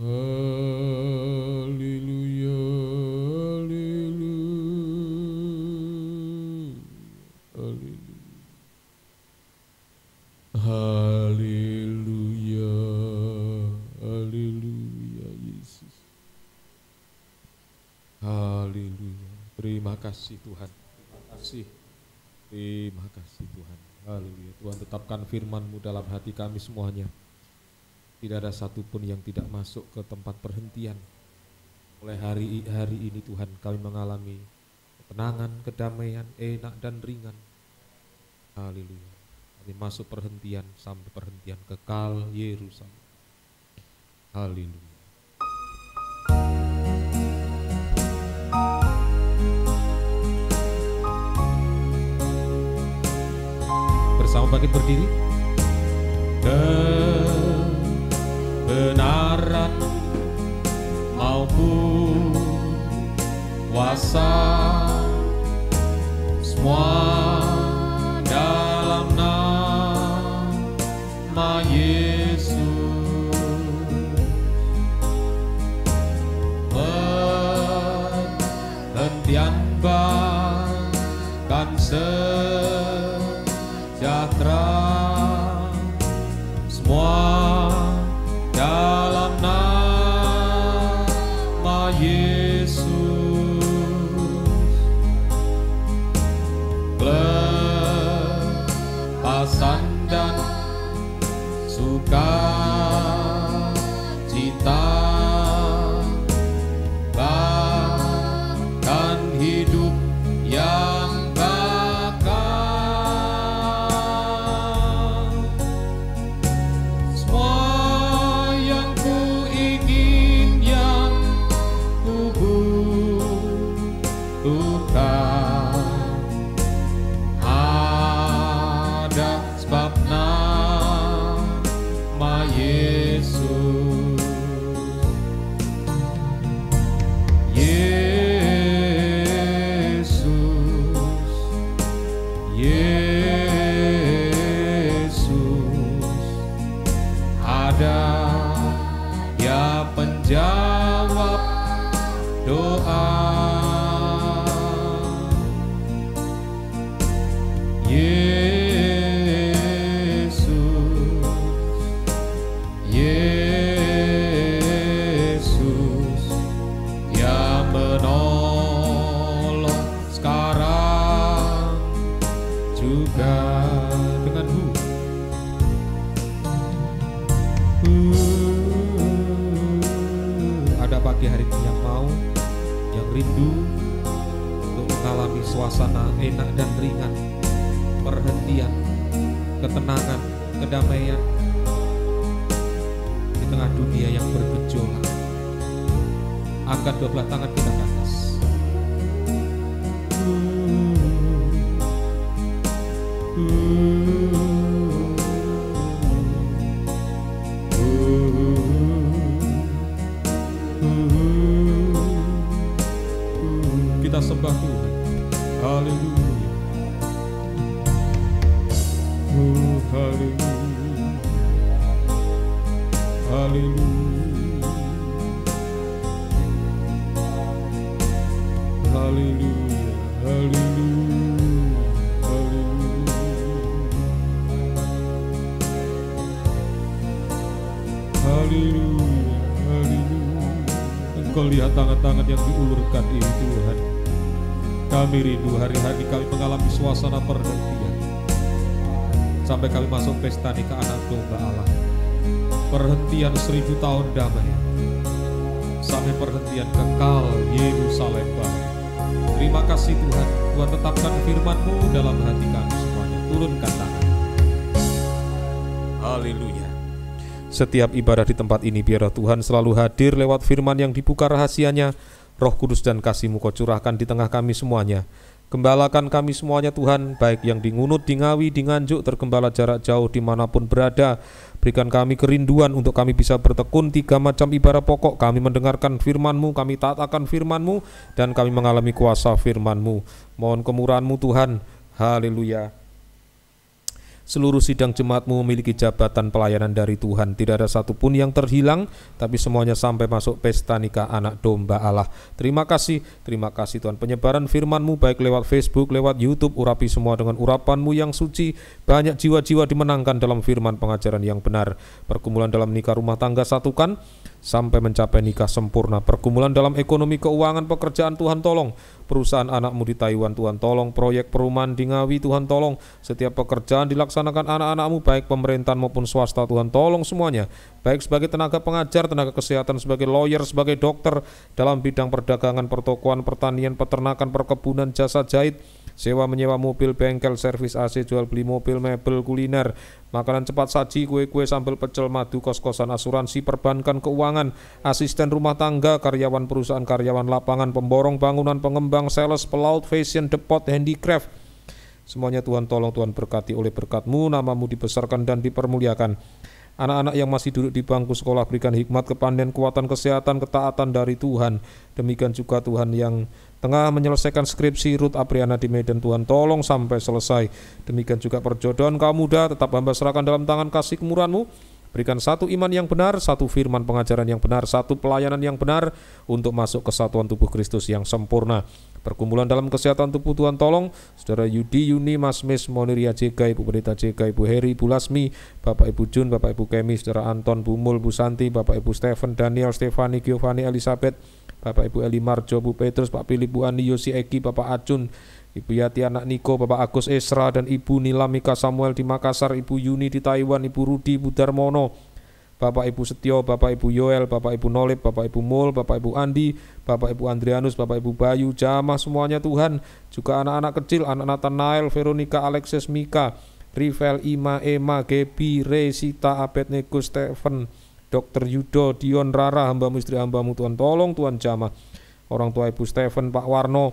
Haleluya, haleluya, haleluya, haleluya, Yesus. Haleluya. Terima kasih Tuhan. Terima kasih. Terima kasih Tuhan. Haleluya. Tuhan, tetapkan firman-Mu dalam hati kami semuanya. Tidak ada satupun yang tidak masuk ke tempat perhentian. Mulai hari ini Tuhan, kami mengalami ketenangan, kedamaian, enak dan ringan. Haleluya. Kami masuk perhentian sampai perhentian kekal Yerusalem. Haleluya. Bersama bangkit berdiri. Kebenaran maupun kuasa semua dalam nama Yesus. Perhentian bahkan sejahtera semua dalam nama Yesus. Kelepasan dan sukacita, bahkan hidup yang jawab doa. Yesus, Yesus yang menolong sekarang juga dengan ada pagi hari ini yang mau, yang rindu untuk mengalami suasana enak dan ringan, perhentian, ketenangan, kedamaian di tengah dunia yang bergejolak. Angkat dua belah tangan kita ke atas. Kita sembah Tuhan. Haleluya. Haleluya. Haleluya. Haleluya. Haleluya. Haleluya. Engkau lihat tangan-tangan yang diulurkan ini Tuhan. Kami rindu hari-hari kami mengalami suasana perhentian sampai kami masuk pesta nikah anak domba Allah. Perhentian 1000 tahun damai sampai perhentian kekal Yerusalem baru. Terima kasih Tuhan. Tuhan tetapkan firman-Mu dalam hati kami semuanya. Turunkan tangan. Haleluya. Setiap ibadah di tempat ini biarlah Tuhan selalu hadir lewat firman yang dibuka rahasianya. Roh Kudus dan kasih-Mu Kau curahkan di tengah kami semuanya. Gembalakan kami semuanya Tuhan, baik yang di Ngunut, di Ngawi, di Nganjuk, tergembala jarak jauh dimanapun berada. Berikan kami kerinduan untuk kami bisa bertekun 3 macam ibadah pokok. Kami mendengarkan firman-Mu, kami taat akan firman-Mu, dan kami mengalami kuasa firman-Mu. Mohon kemurahan-Mu Tuhan. Haleluya. Seluruh sidang jemaat-Mu memiliki jabatan pelayanan dari Tuhan. Tidak ada satupun yang terhilang, tapi semuanya sampai masuk pesta nikah anak domba Allah. Terima kasih Tuhan. Penyebaran firman-Mu baik lewat Facebook, lewat YouTube, urapi semua dengan urapan-Mu yang suci. Banyak jiwa-jiwa dimenangkan dalam firman pengajaran yang benar. Pergumulan dalam nikah rumah tangga satukan sampai mencapai nikah sempurna. Pergumulan dalam ekonomi keuangan pekerjaan Tuhan tolong. Perusahaan anak-Mu di Taiwan Tuhan tolong. Proyek perumahan di Ngawi Tuhan tolong. Setiap pekerjaan dilaksanakan anak-anak-Mu baik pemerintahan maupun swasta Tuhan tolong semuanya. Baik sebagai tenaga pengajar, tenaga kesehatan, sebagai lawyer, sebagai dokter, dalam bidang perdagangan, pertokoan, pertanian, peternakan, perkebunan, jasa jahit, sewa menyewa mobil, bengkel, servis AC, jual beli mobil, mebel, kuliner, makanan cepat saji, kue-kue, sambal pecel, madu, kos-kosan, asuransi, perbankan, keuangan, asisten rumah tangga, karyawan perusahaan, karyawan lapangan, pemborong bangunan, pengembang, sales, pelaut, fashion, depot, handicraft. Semuanya Tuhan tolong, Tuhan berkati oleh berkat-Mu, nama-Mu dibesarkan dan dipermuliakan. Anak-anak yang masih duduk di bangku sekolah berikan hikmat, kepandaian, kekuatan, kesehatan, ketaatan dari Tuhan. Demikian juga Tuhan yang tengah menyelesaikan skripsi Ruth Apriana di Medan, Tuhan tolong sampai selesai. Demikian juga perjodohan kaum muda, tetap hamba serahkan dalam tangan kasih kemurahan-Mu. Berikan satu iman yang benar, satu firman pengajaran yang benar, satu pelayanan yang benar untuk masuk kesatuan tubuh Kristus yang sempurna. Pergumulan dalam kesehatan tubuh Tuhan tolong. Saudara Yudi, Yuni, Mas Mis, Moniria JK, Ibu Pendeta JK, Ibu Heri, Ibu Lasmi, Bapak Ibu Jun, Bapak Ibu Kemi, Saudara Anton, Bu Mul, Bu Santi, Bapak Ibu Stephen, Daniel, Stefani, Giovanni, Elizabeth, Bapak Ibu Eli Marjo, Bu Petrus, Pak Philip, Bu Ani, Yosi Eki, Bapak Acun, Ibu Yati anak Niko, Bapak Agus Esra dan Ibu Nilamika Samuel di Makassar, Ibu Yuni di Taiwan, Ibu Rudi, Ibu Darmono, Bapak Ibu Setio, Bapak Ibu Yoel, Bapak Ibu Nolip, Bapak Ibu Mul, Bapak Ibu Andi, Bapak Ibu Andrianus, Bapak Ibu Bayu, jamaah semuanya Tuhan. Juga anak-anak kecil, anak Nathanael, Veronica, Alexis, Mika, Rivel, Ima, Emma, Gebi, Resita, Abednego, Stephen, Dr. Yudo, Dion, Rara, hamba-Mu, istri hamba-Mu Tuhan tolong, Tuhan jamaah. Orang tua Ibu Stephen, Pak Warno,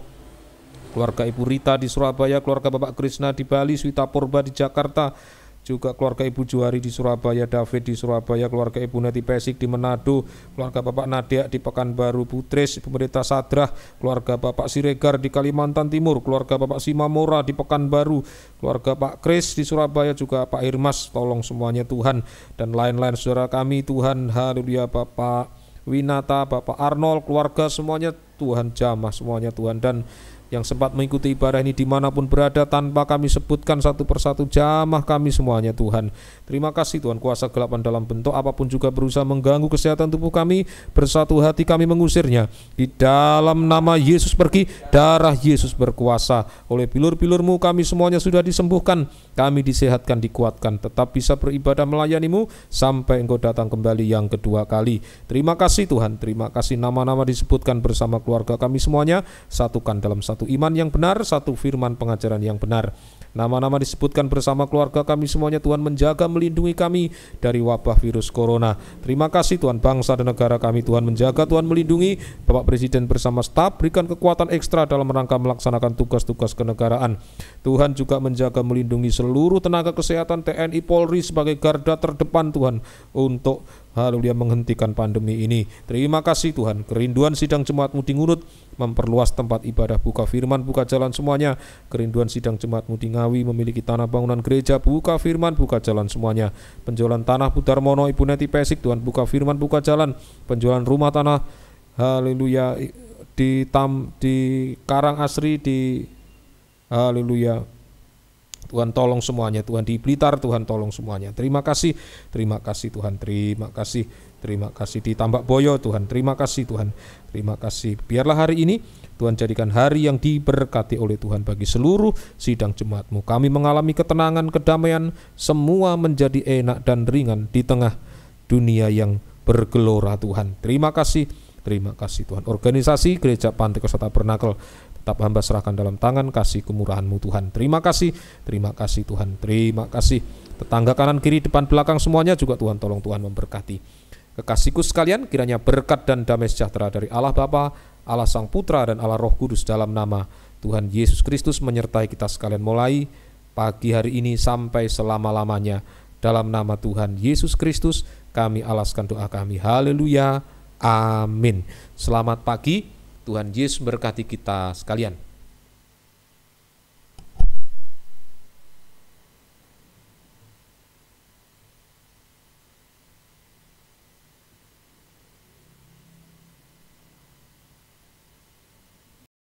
keluarga Ibu Rita di Surabaya, keluarga Bapak Krishna di Bali, Swita Purba di Jakarta, juga keluarga Ibu Juari di Surabaya, David di Surabaya, keluarga Ibu Neti Pesik di Manado, keluarga Bapak Nadia di Pekanbaru, Putris, Ibu Pendeta Sadrah, keluarga Bapak Siregar di Kalimantan Timur, keluarga Bapak Simamora di Pekanbaru, keluarga Pak Kris di Surabaya, juga Pak Irmas, tolong semuanya Tuhan, dan lain-lain saudara kami Tuhan, haleluya, Bapak Winata, Bapak Arnold, keluarga semuanya Tuhan, jamaah semuanya Tuhan, dan yang sempat mengikuti ibadah ini dimanapun berada tanpa kami sebutkan satu persatu, jamaah kami semuanya Tuhan. Terima kasih Tuhan, kuasa kegelapan dalam bentuk apapun juga berusaha mengganggu kesehatan tubuh kami, bersatu hati kami mengusirnya. Di dalam nama Yesus pergi, darah Yesus berkuasa. Oleh bilur-bilur-Mu kami semuanya sudah disembuhkan, kami disehatkan, dikuatkan, tetap bisa beribadah melayani-Mu sampai Engkau datang kembali yang kedua kali. Terima kasih Tuhan, terima kasih nama-nama disebutkan bersama keluarga kami semuanya, satukan dalam satu iman yang benar, satu firman pengajaran yang benar. Nama-nama disebutkan bersama keluarga kami semuanya Tuhan menjaga, melindungi kami dari wabah virus corona. Terima kasih Tuhan, bangsa dan negara kami Tuhan menjaga, Tuhan melindungi. Bapak Presiden bersama staf berikan kekuatan ekstra dalam rangka melaksanakan tugas-tugas kenegaraan. Tuhan juga menjaga, melindungi seluruh tenaga kesehatan TNI Polri sebagai garda terdepan Tuhan untuk haleluya menghentikan pandemi ini. Terima kasih Tuhan, kerinduan sidang jemaat-Mu di Ngunut, memperluas tempat ibadah, buka firman, buka jalan semuanya. Kerinduan sidang jemaat-Mu di Ngawi, memiliki tanah bangunan gereja, buka firman, buka jalan semuanya. Penjualan tanah Bu Darmono, Ibu Neti Pesik, Tuhan buka firman, buka jalan. Penjualan rumah tanah, haleluya, di Karang Asri, di haleluya, Tuhan tolong semuanya, Tuhan di Blitar, Tuhan tolong semuanya. Terima kasih Tuhan, terima kasih di Tambak Boyo Tuhan, terima kasih Tuhan, terima kasih. Biarlah hari ini Tuhan jadikan hari yang diberkati oleh Tuhan bagi seluruh sidang jemaat-Mu. Kami mengalami ketenangan, kedamaian, semua menjadi enak dan ringan di tengah dunia yang bergelora Tuhan. Terima kasih Tuhan. Organisasi Gereja Pantai Kosta Tabernakel tetap hamba serahkan dalam tangan kasih kemurahan-Mu Tuhan. Terima kasih Tuhan, terima kasih. Tetangga kanan kiri depan belakang semuanya juga Tuhan tolong, Tuhan memberkati. Kekasihku sekalian, kiranya berkat dan damai sejahtera dari Allah Bapa, Allah Sang Putra dan Allah Roh Kudus dalam nama Tuhan Yesus Kristus menyertai kita sekalian mulai pagi hari ini sampai selama-lamanya. Dalam nama Tuhan Yesus Kristus kami alaskan doa kami. Haleluya, amin. Selamat pagi, Tuhan Yesus berkati kita sekalian.